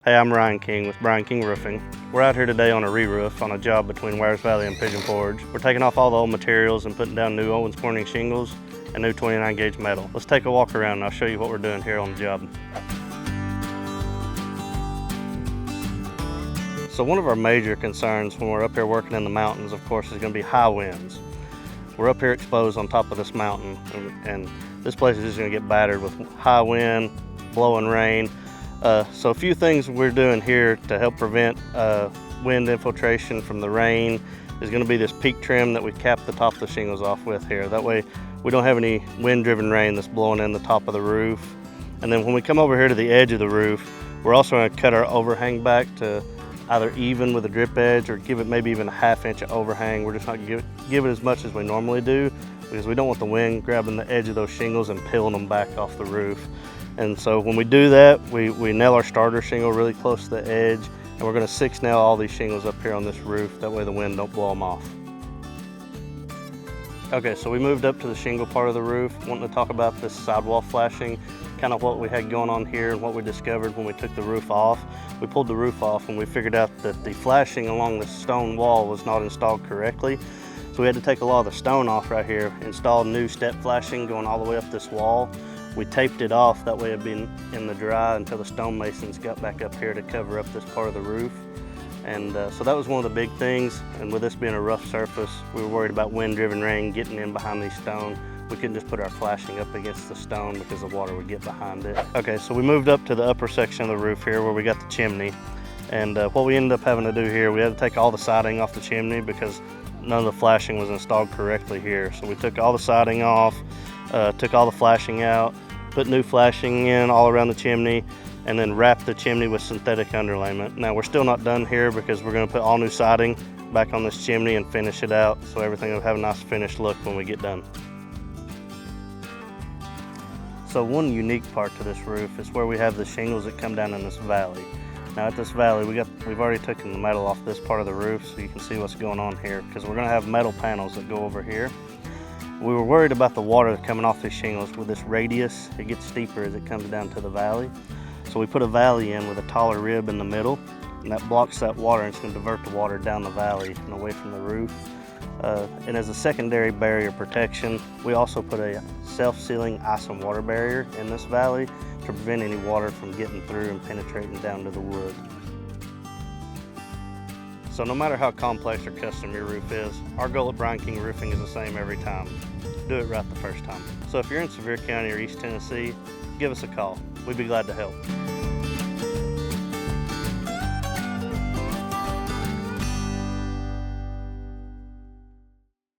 Hey, I'm Ryan King with Brian King Roofing. We're out here today on a re-roof on a job between Wears Valley and Pigeon Forge. We're taking off all the old materials and putting down new Owens Corning shingles and new 29 gauge metal. Let's take a walk around and I'll show you what we're doing here on the job. So one of our major concerns when we're up here working in the mountains, of course, is going to be high winds. We're up here exposed on top of this mountain, and this place is just going to get battered with high wind, blowing rain. So a few things we're doing here to help prevent wind infiltration from the rain is going to be this peak trim that we cap the top of the shingles off with here. That way we don't have any wind-driven rain that's blowing in the top of the roof. And then when we come over here to the edge of the roof, we're also going to cut our overhang back to either even with a drip edge or give it maybe even a ½ inch of overhang. We're just not going to give it as much as we normally do because we don't want the wind grabbing the edge of those shingles and peeling them back off the roof. And so when we do that, we nail our starter shingle really close to the edge, and we're going to 6-nail all these shingles up here on this roof. That way the wind don't blow them off. Okay, so we moved up to the shingle part of the roof, wanting to talk about this sidewall flashing, kind of what we had going on here and what we discovered when we took the roof off. We pulled the roof off and we figured out that the flashing along the stone wall was not installed correctly. So we had to take a lot of the stone off right here, install new step flashing going all the way up this wall. We taped it off, that way it'd be in the dry until the stonemasons got back up here to cover up this part of the roof. And so that was one of the big things, and with this being a rough surface, we were worried about wind-driven rain getting in behind these stone. We couldn't just put our flashing up against the stone because the water would get behind it. Okay, so we moved up to the upper section of the roof here where we got the chimney. And what we ended up having to do here, we had to take all the siding off the chimney because none of the flashing was installed correctly here. So we took all the siding off, took all the flashing out, put new flashing in all around the chimney, and then wrapped the chimney with synthetic underlayment. Now we're still not done here because we're going to put all new siding back on this chimney and finish it out so everything will have a nice finished look when we get done. So one unique part to this roof is where we have the shingles that come down in this valley. Now at this valley, we've already taken the metal off this part of the roof so you can see what's going on here, because we're going to have metal panels that go over here. We were worried about the water coming off these shingles. With this radius, it gets steeper as it comes down to the valley. So we put a valley in with a taller rib in the middle, and that blocks that water, and it's going to divert the water down the valley and away from the roof. And as a secondary barrier protection, we also put a self-sealing ice and water barrier in this valley to prevent any water from getting through and penetrating down to the wood. So no matter how complex or custom your roof is, our goal at Brian King Roofing is the same every time. Do it right the first time. So if you're in Sevier County or East Tennessee, give us a call. We'd be glad to help.